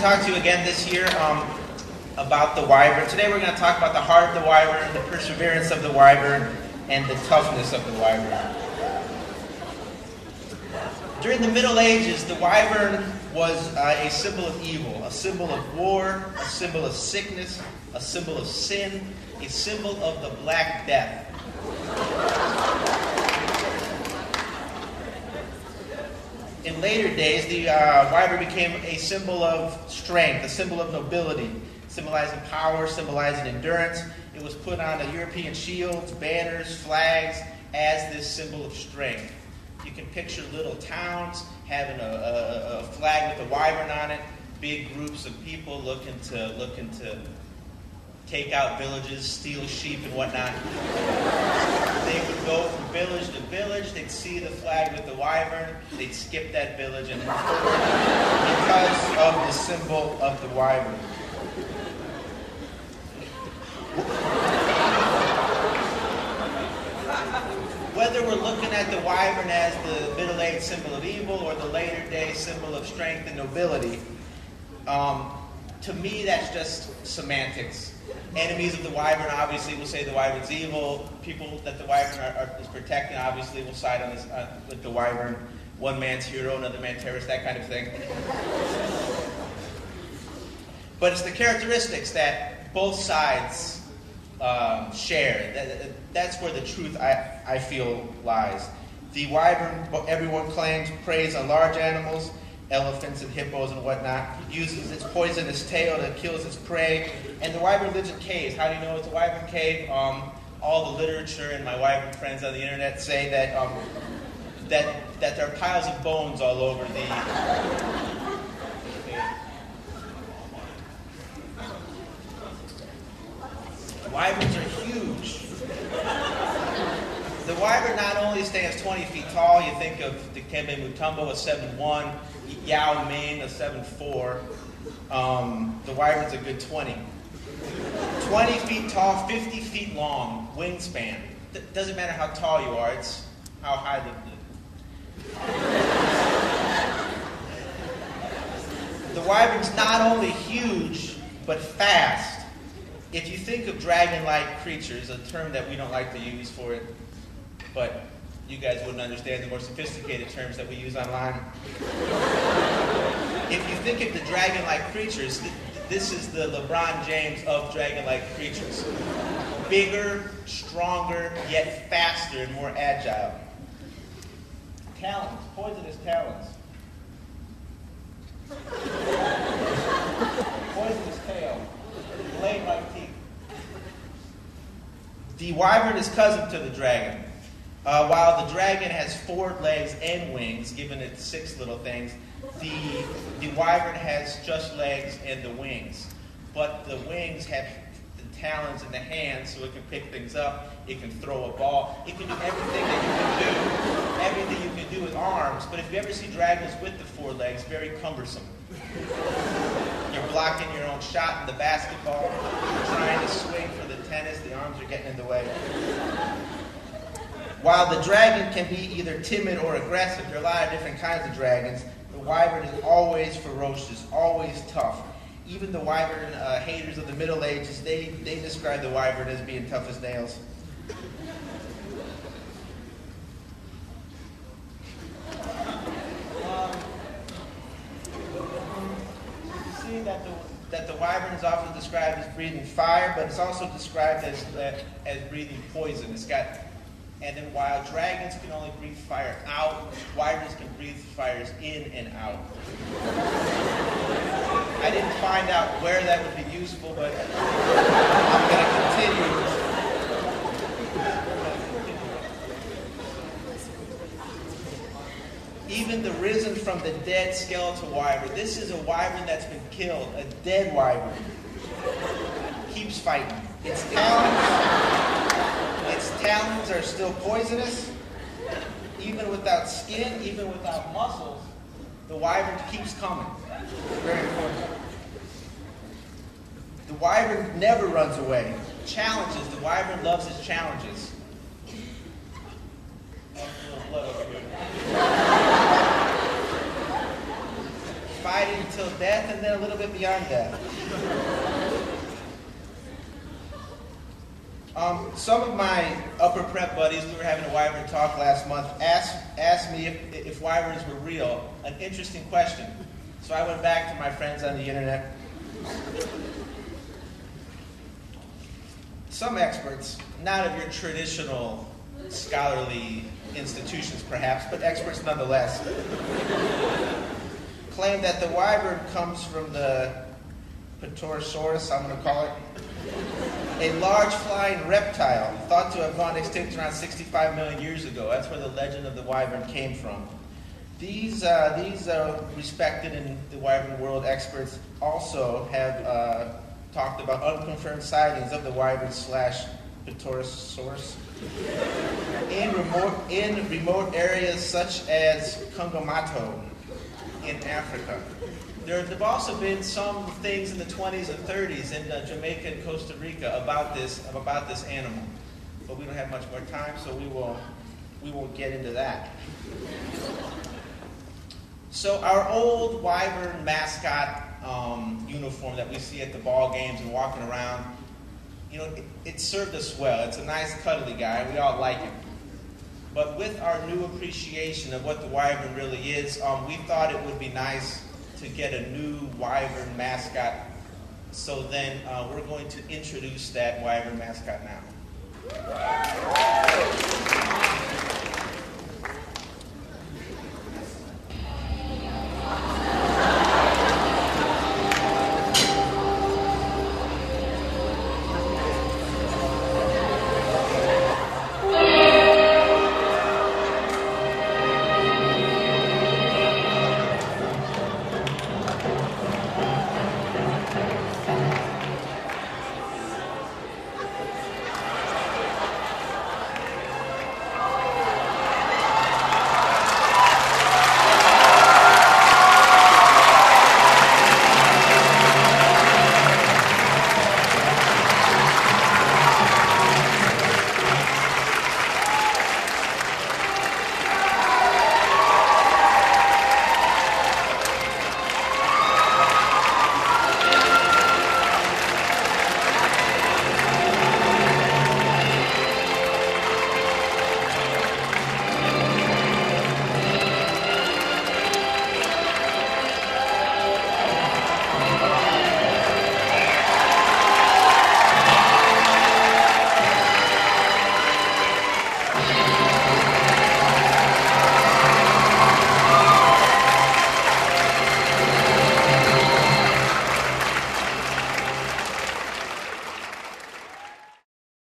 talk to you again this year about the wyvern. Today we're going to talk about the heart of the wyvern, the perseverance of the wyvern, and the toughness of the wyvern. During the Middle Ages, the wyvern was a symbol of evil, a symbol of war, a symbol of sickness, a symbol of sin, a symbol of the Black Death. In later days, the wyvern became a symbol of strength, a symbol of nobility, symbolizing power, symbolizing endurance. It was put on the European shields, banners, flags as this symbol of strength. You can picture little towns having a flag with a wyvern on it, big groups of people looking to take out villages, steal sheep and whatnot. They would go from village to village. They'd see the flag with the wyvern. They'd skip that village and move forward because of the symbol of the wyvern. Whether we're looking at the wyvern as the middle-aged symbol of evil or the later-day symbol of strength and nobility, to me that's just semantics. Enemies of the wyvern obviously will say the wyvern's evil. People that the wyvern is protecting obviously will side on this, with the wyvern. One man's hero, another man's terrorist, that kind of thing. But it's the characteristics that both sides share. That's where the truth, I feel, lies. The wyvern, everyone claims, preys on large animals, elephants and hippos and whatnot, uses its poisonous tail to kill its prey, and the wyvern lives in caves. How do you know it's a wyvern cave? All the literature and my wyvern friends on the internet say that there are piles of bones all over the wyverns are huge. The wyvern not only stands 20 feet tall, you think of Dikembe Mutombo, a 7'1", Yao Ming, a 7'4". The wyvern's a good 20. 20 feet tall, 50 feet long, wingspan. Doesn't matter how tall you are, it's how high the wyvern's not only huge, but fast. If you think of dragon-like creatures, a term that we don't like to use for it, but you guys wouldn't understand the more sophisticated terms that we use online. If you think of the dragon-like creatures, this is the LeBron James of dragon-like creatures. Bigger, stronger, yet faster and more agile. Talons, poisonous talons. Poisonous tail. Blade-like teeth. The wyvern is cousin to the dragon. While the dragon has 4 legs and wings, giving it 6 little things, the wyvern has just legs and the wings. But the wings have the talons and the hands, so it can pick things up, it can throw a ball, it can do everything that you can do. Everything you can do with arms, but if you ever see dragons with the 4 legs, very cumbersome. You're blocking your own shot in the basketball, you're trying to swing for the tennis, the arms are getting in the way. While the dragon can be either timid or aggressive, there are a lot of different kinds of dragons, the wyvern is always ferocious, always tough. Even the wyvern haters of the Middle Ages, they describe the wyvern as being tough as nails. You see that the wyvern is often described as breathing fire, but it's also described as breathing poison. And then while dragons can only breathe fire out, wyverns can breathe fires in and out. I didn't find out where that would be useful, but I'm going to continue. Even the risen from the dead skeletal wyvern. This is a wyvern that's been killed, a dead wyvern. Keeps fighting. Its talons are still poisonous. Even without skin, even without muscles, the wyvern keeps coming. Very important. The wyvern never runs away. Challenges. The wyvern loves his challenges. Oh, a little blood over here. Fighting until death and then a little bit beyond death. Some of my upper prep buddies, we were having a wyvern talk last month, asked me if wyverns were real. An interesting question. So I went back to my friends on the internet. Some experts, not of your traditional scholarly institutions perhaps, but experts nonetheless, claim that the wyvern comes from the Pterosaurus, I'm going to call it, a large flying reptile thought to have gone extinct around 65 million years ago. That's where the legend of the wyvern came from. These respected in the wyvern world experts also have talked about unconfirmed sightings of the wyvern / Pterosaurus in remote areas such as Congomato in Africa. There have also been some things in the 20s and 30s in Jamaica and Costa Rica about this animal, but we don't have much more time, so we won't get into that. So our old wyvern mascot uniform that we see at the ball games and walking around, it served us well. It's a nice cuddly guy. We all like him. But with our new appreciation of what the wyvern really is, we thought it would be nice to get a new wyvern mascot. So then we're going to introduce that wyvern mascot now.